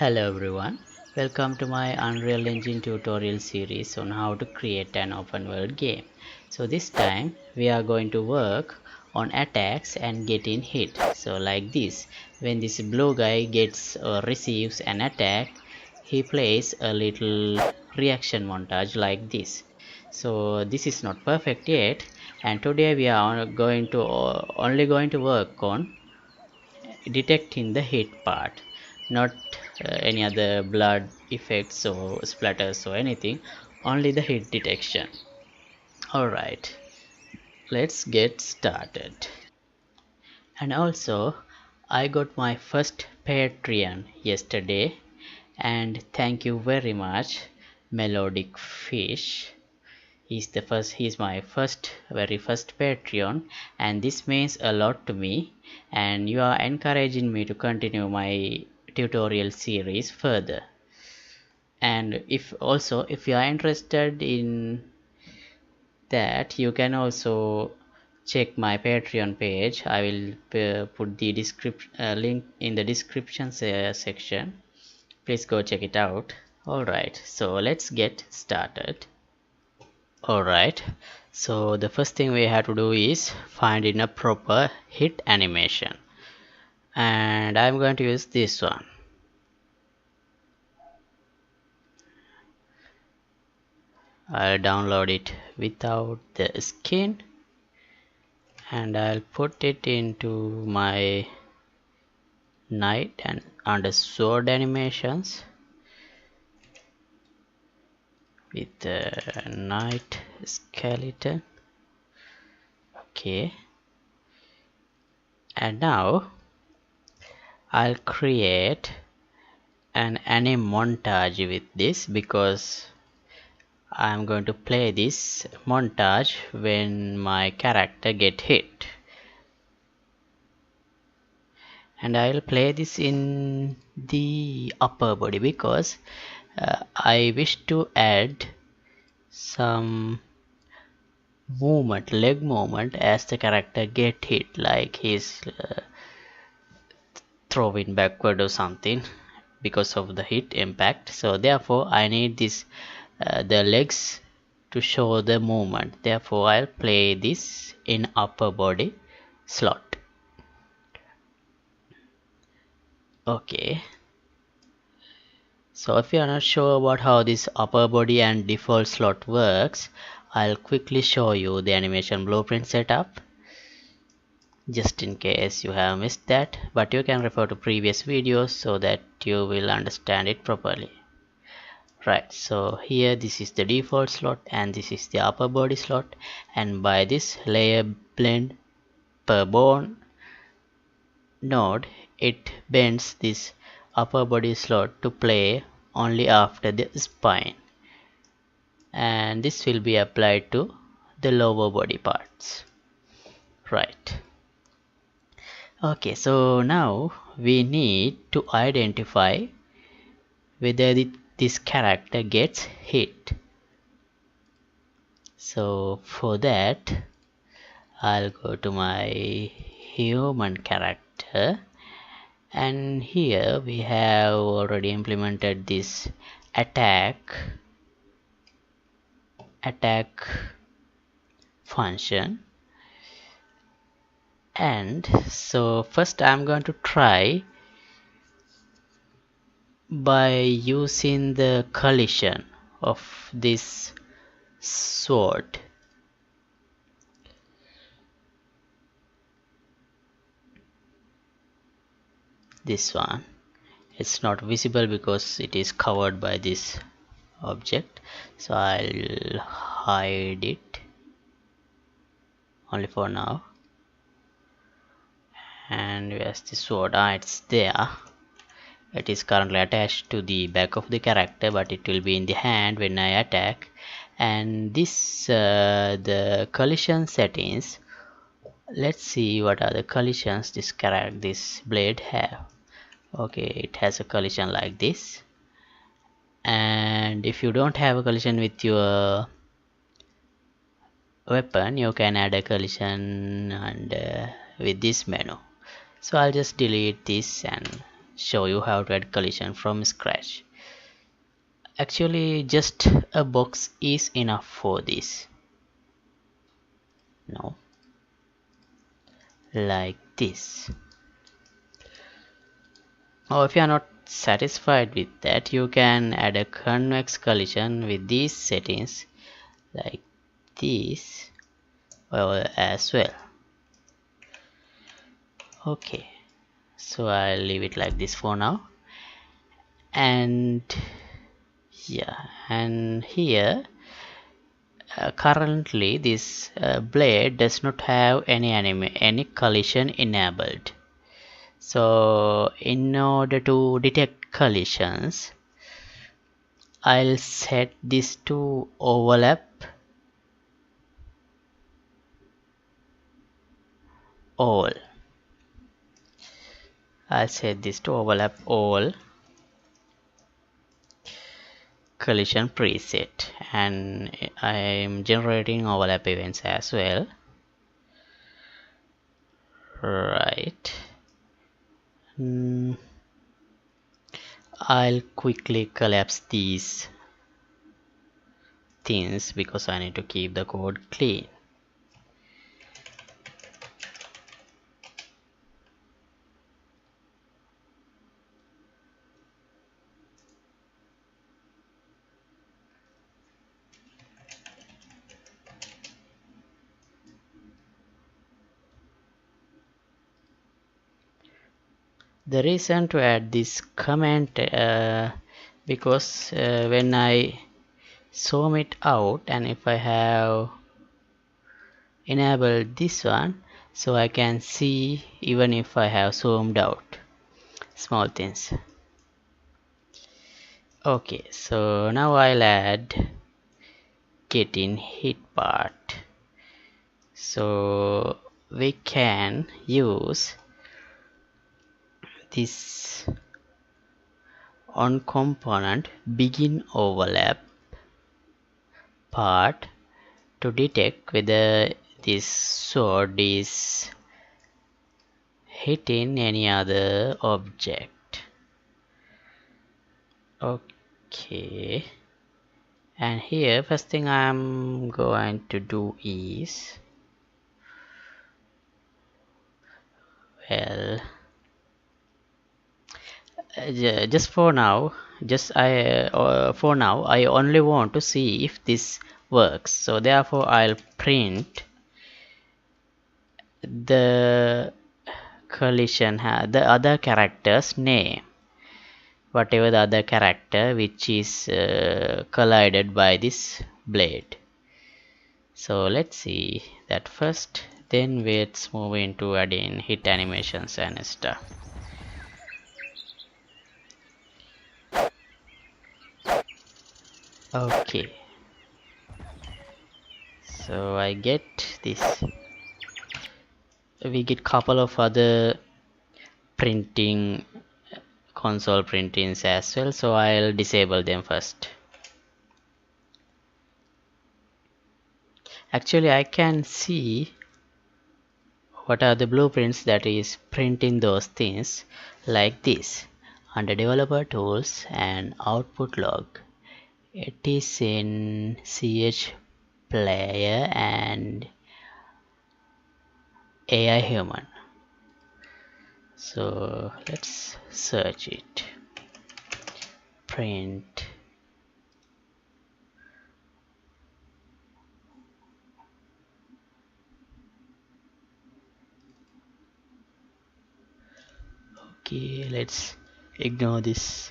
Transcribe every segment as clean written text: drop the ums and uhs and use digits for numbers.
Hello everyone, welcome to my Unreal Engine tutorial series on how to create an open world game. So this time we are going to work on attacks and getting hit. So like this, when this blue guy gets or receives an attack, he plays a little reaction montage like this. So this is not perfect yet, and today we are only going to work on detecting the hit part, not any other blood effects or splatters or anything, only the hit detection. Alright, let's get started. And also, I got my first Patreon yesterday, and thank you very much, Melodic Fish. He's my very first Patreon, and this means a lot to me, and you are encouraging me to continue my tutorial series further. And if you are interested in that, you can also check my Patreon page. I will put the link in the description section. Please go check it out. Alright, so let's get started. Alright, so the first thing we have to do is find in a proper hit animation, and I'm going to use this one. I'll download it without the skin, and I'll put it into my knight and under sword animations with the knight skeleton. Okay, and now I'll create an anime montage with this, because I'm going to play this montage when my character get hit, and I'll play this in the upper body because I wish to add some movement, leg movement, as the character get hit, like he's throwing backward or something because of the hit impact. So therefore I need this the legs to show the movement. Therefore I'll play this in upper body slot. Okay, so if you are not sure about how this upper body and default slot works, I'll quickly show you the animation blueprint setup, just in case you have missed that, but you can refer to previous videos so that you will understand it properly. Right, so here this is the default slot and this is the upper body slot, and by this layer blend per bone node, it bends this upper body slot to play only after the spine, and this will be applied to the lower body parts. Right, okay, so now we need to identify whether this character gets hit. So for that I'll go to my human character, and here we have already implemented this attack function. And so first I'm going to try by using the collision of this sword. This one, it's not visible because it is covered by this object, so I'll hide it only for now. And where's the sword? It's there. It is currently attached to the back of the character, but it will be in the hand when I attack. And this the collision settings, let's see what are the collisions this blade have. Okay, it has a collision like this, and if you don't have a collision with your weapon, you can add a collision and with this menu. So I'll just delete this and show you how to add collision from scratch. Actually, just a box is enough for this. No, like this. Or if you are not satisfied with that, you can add a convex collision with these settings like this as well. Okay, so I'll leave it like this for now. And yeah, and here currently this blade does not have any collision enabled. So in order to detect collisions, I'll set this to overlap all. I'll set this to overlap all collision preset, and I am generating overlap events as well. Right. I'll quickly collapse these things because I need to keep the code clean. The reason to add this comment because when I zoom it out, and if I have enabled this one, so I can see even if I have zoomed out small things. Okay, so now I'll add getting hit part. So we can use this on component begin overlap part to detect whether this sword is hitting any other object. Okay, and here first thing I'm going to do is, well, just for now, for now I only want to see if this works, so therefore I'll print the collision, the other character's name, whatever the other character which is collided by this blade. So let's see that first, then let's move into adding hit animations and stuff. Okay, so I get this. We get couple of other printing, console printings as well, so I'll disable them first. Actually, I can see what are the blueprints that is printing those things like this under developer tools and output log. It is in ch player and AI human. So let's search it. Print. Okay, let's ignore this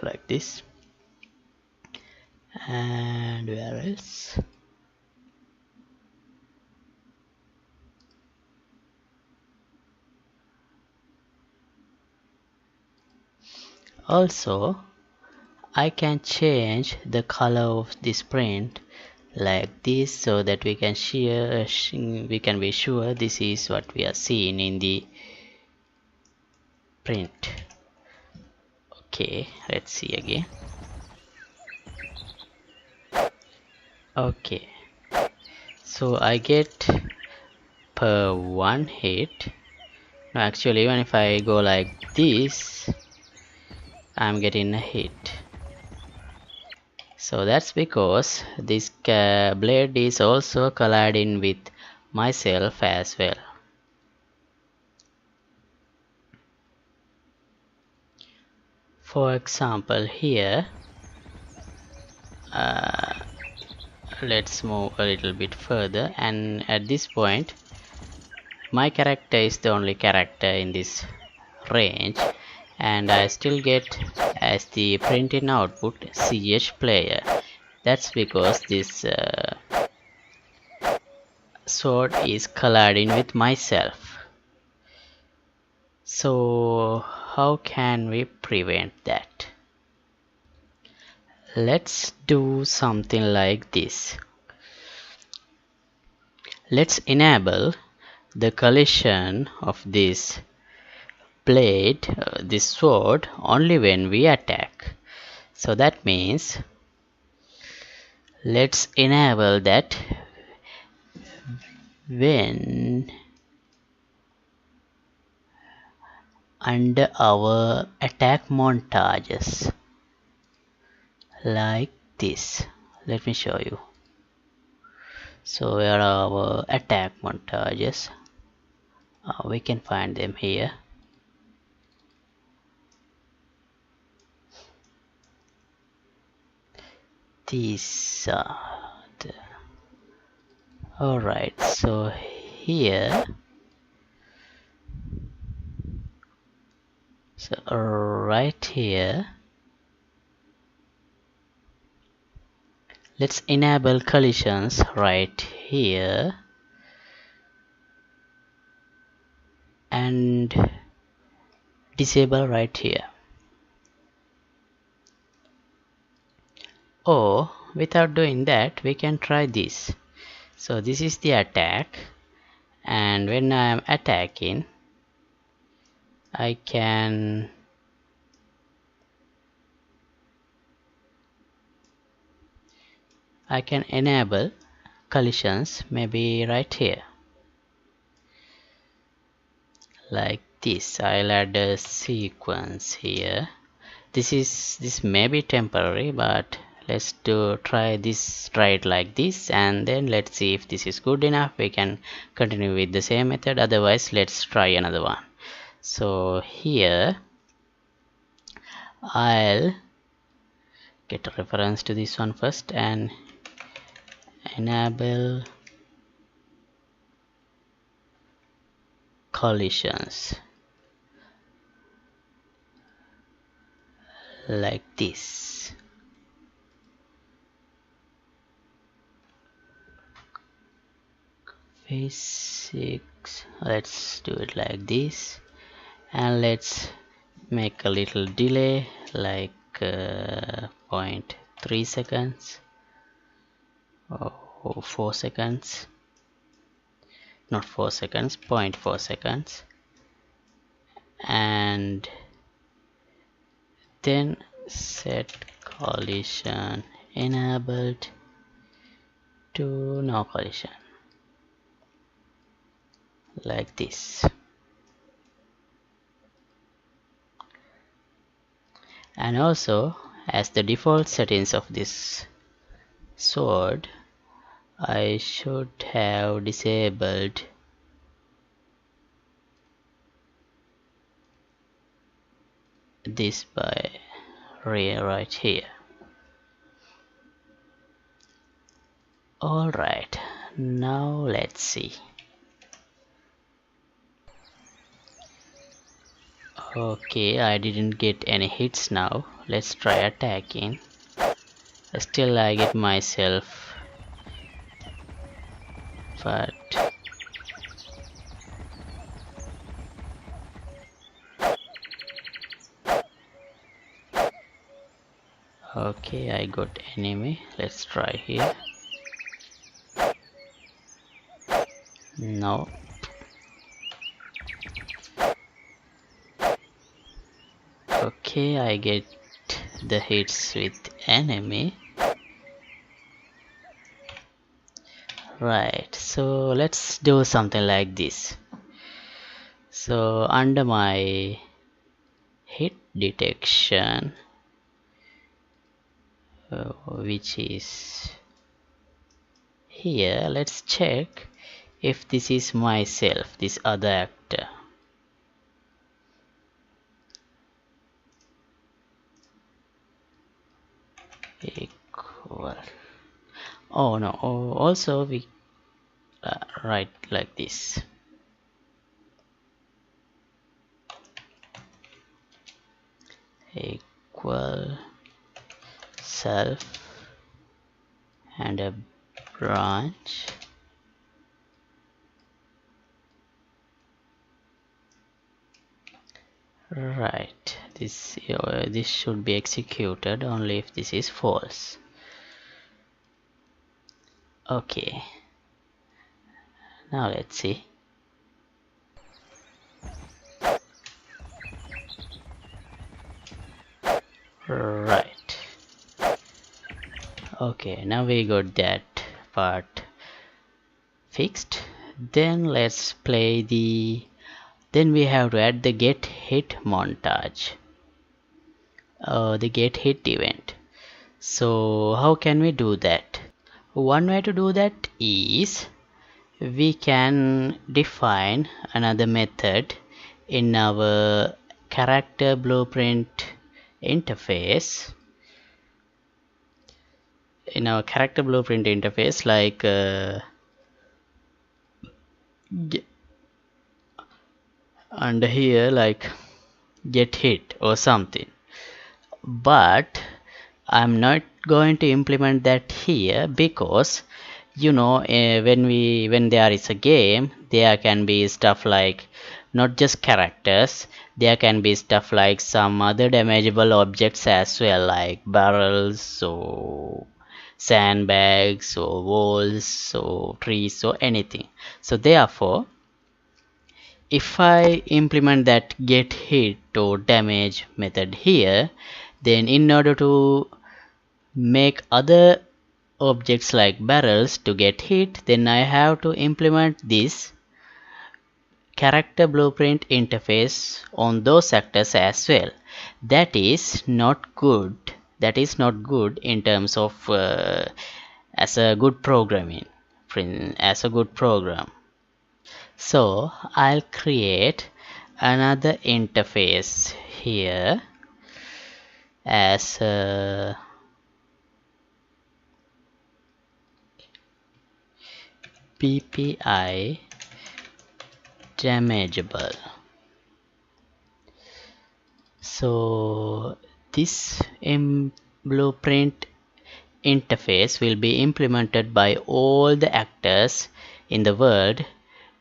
like this. And where else? Also, I can change the color of this print like this so that we can be sure this is what we are seeing in the print. Okay, let's see again. Okay, so I get per one hit No, actually, even if I go like this, I'm getting a hit. So that's because this blade is also colliding with myself as well. For example, here, let's move a little bit further, and at this point, my character is the only character in this range, and I still get as the printing output ch player. That's because this sword is colliding with myself. So how can we prevent that? Let's do something like this. Let's enable the collision of this blade, this sword, only when we attack. So that means let's enable that when under our attack montages, like this. Let me show you. So where are our attack montages? We can find them here. These are the... Alright, so here, so right here, let's enable collisions right here and disable right here. Or without doing that, we can try this. So this is the attack, and when I am attacking, I can enable collisions maybe right here, like this. I'll add a sequence here. This may be temporary, but let's try it like this, and then let's see if this is good enough. We can continue with the same method, otherwise let's try another one. So here I'll get a reference to this one first and enable collisions like this. Physics, let's do it like this, and let's make a little delay like 0.3 seconds or 4 seconds, not 4 seconds, 0.4 seconds, and then set collision enabled to no collision, like this. And also, as the default settings of this sword, I should have disabled this by right here. Alright, now let's see. Okay, I didn't get any hits now. Let's try attacking. Still I get myself, but okay, I got enemy. Let's try here. No. Okay, I get the hits with enemy. Right, so let's do something like this. So under my hit detection, which is here, let's check if this is myself, this other actor. Equal. Oh no, oh, also we write like this. Equal self and a branch right. This should be executed only if this is false. Okay, now let's see. Right. Okay, now we got that part fixed. Then let's play then we have to add the get hit montage, the get hit event. So how can we do that? One way to do that is we can define another method in our character blueprint interface. Like under here, like get hit or something, but I'm not going to implement that here because when there is a game, there can be stuff like not just characters, there can be stuff like some other damageable objects as well, like barrels or sandbags or walls or trees or anything. So therefore, if I implement that get hit or damage method here, then in order to make other objects like barrels to get hit, then I have to implement this character blueprint interface on those actors as well. That is not good. That is not good in terms of as a good programming, as a good program. So I'll create another interface here as a PPI damageable. So this blueprint interface will be implemented by all the actors in the world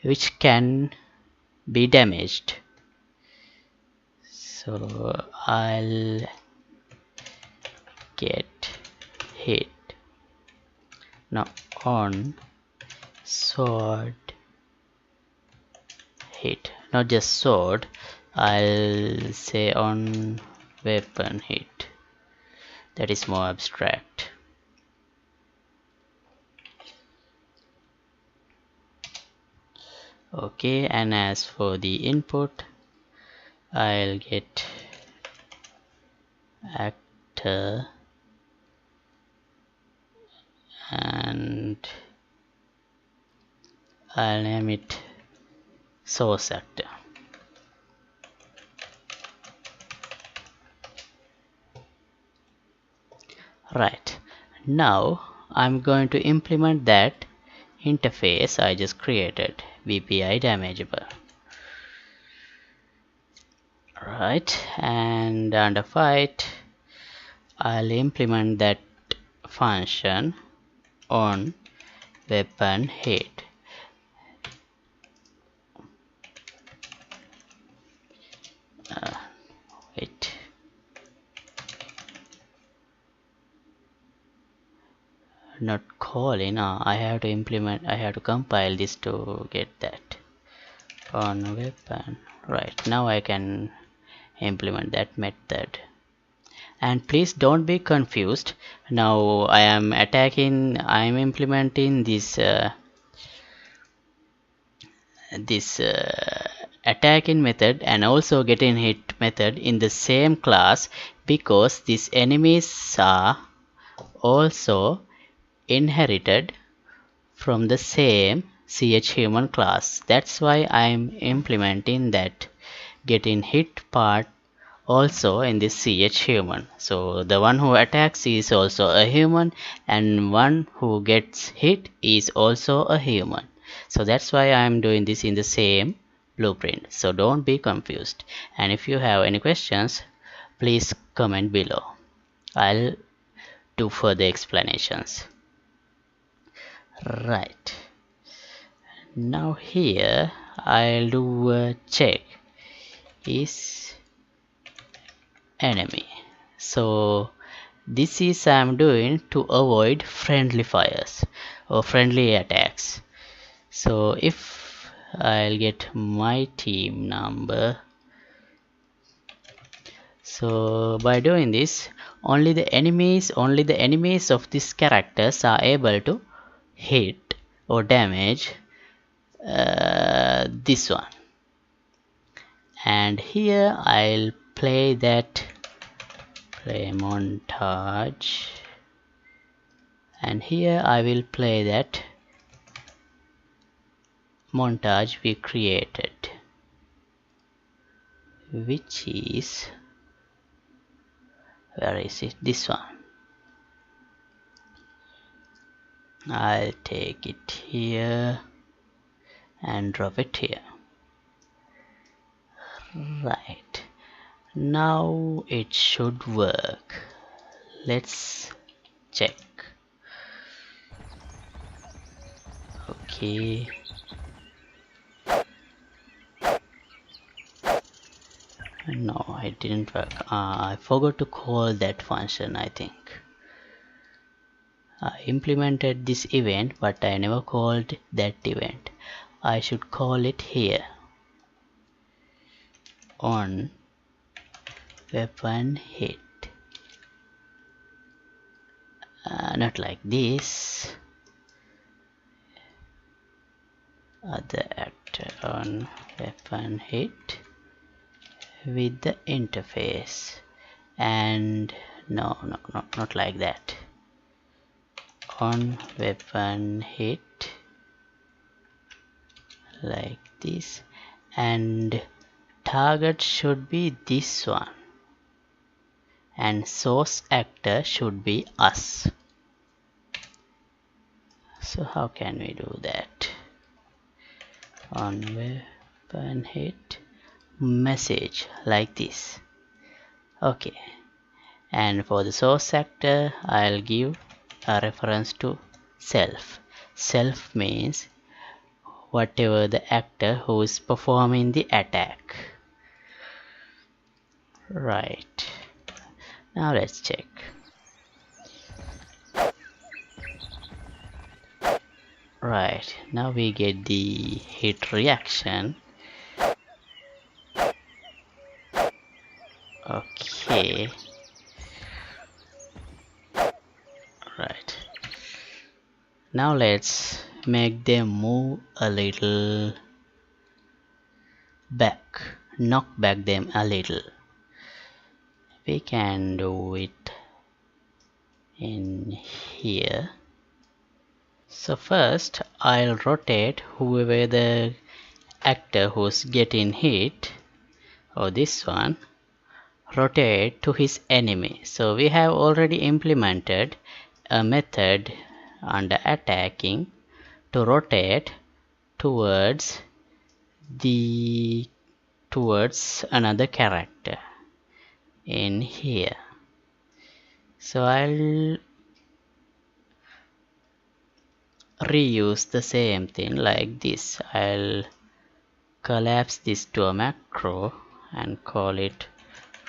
which can be damaged. So I'll get hit now on sword hit, not just sword, I'll say on weapon hit. That is more abstract. Okay, and as for the input, I'll get actor and I'll name it source actor. Right, now I'm going to implement that interface I just created, VPI damageable. Right, and under fight I'll implement that function on weapon hit. Wait, not calling. I have to compile this to get that on weapon. Right, now I can implement that method. And please don't be confused. Now I am implementing this attacking method and also getting hit method in the same class, because these enemies are also inherited from the same 𝐶𝐻𝐻𝐵𝐭 class. That's why I'm implementing that getting hit part also in this 𝐶𝐻𝐻𝐵𝐭. So the one who attacks is also a human, and one who gets hit is also a human. So that's why I'm doing this in the same blueprint. So don't be confused. And if you have any questions, please comment below. I'll do further explanations. Right. Now here I'll do a check is enemy. So this is I'm doing to avoid friendly fires or friendly attacks. So if I'll get my team number, so by doing this, only the enemies of these characters are able to hit or damage this one. And here I'll play montage, and here I will play that montage we created, which is, where is it, this one. I'll take it here and drop it here. Right, now it should work. Let's check. Okay, no, it didn't work. I forgot to call that function, I think. I implemented this event, but I never called that event. I should call it here on weapon hit. Not like this. Other actor on weapon hit with the interface, and no, not like that. On weapon hit like this, and target should be this one, and source actor should be us. So how can we do that? On weapon hit message like this. Okay, and for the source actor I'll give a reference to self. Self means whatever the actor who is performing the attack. Right, now let's check. Right, now we get the hit reaction. Okay, right, now let's make them move a little back, knock back them a little. We can do it in here. So first I'll rotate whoever the actor who's getting hit, or this one, rotate to his enemy. So we have already implemented a method under attacking to rotate towards another character in here. So I'll reuse the same thing like this. I'll collapse this to a macro and call it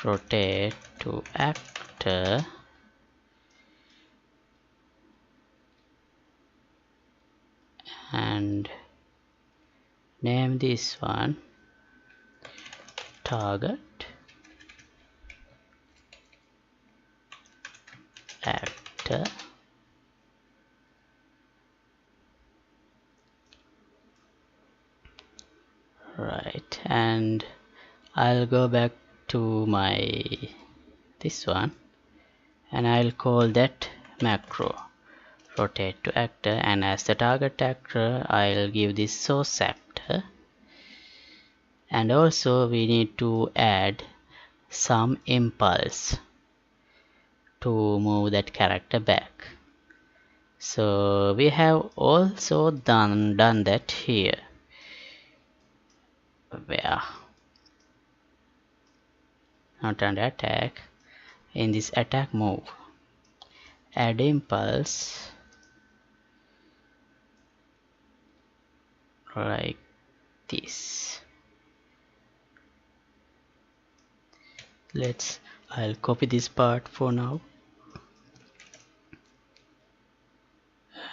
rotate to actor, and name this one target actor, right, and I'll go back to my this one, and I'll call that macro rotate to actor, and as the target actor I'll give this source actor, and also we need to add some impulse to move that character back. So we have also done that here, where not under attack, in this attack move, add impulse like this. I'll copy this part for now,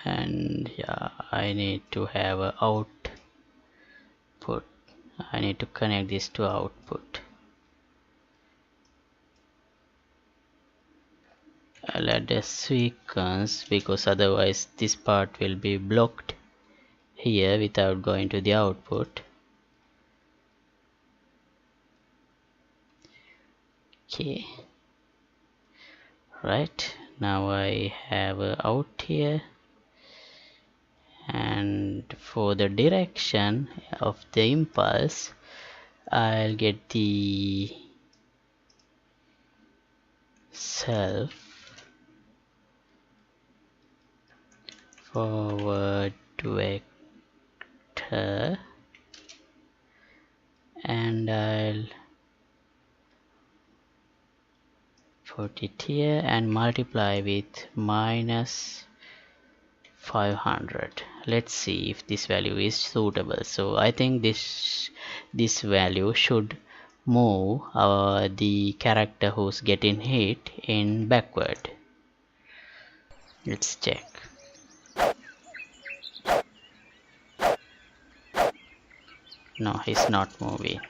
and yeah, I need to have a output. I need to connect this to output. I'll add a sequence because otherwise this part will be blocked here without going to the output. Okay, right, now I have a out here, and for the direction of the impulse I'll get the self forward vector, and I'll put it here and multiply with minus 500. Let's see if this value is suitable. So I think this value should move the character who's getting hit in backward. Let's check. No, he's not moving.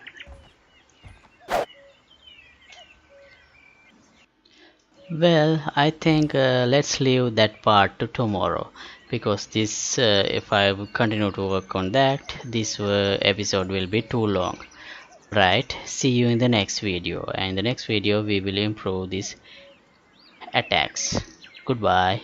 Well, I think let's leave that part to tomorrow, because this if I continue to work on that, this episode will be too long. Right, see you in the next video, and in the next video we will improve these attacks. Goodbye.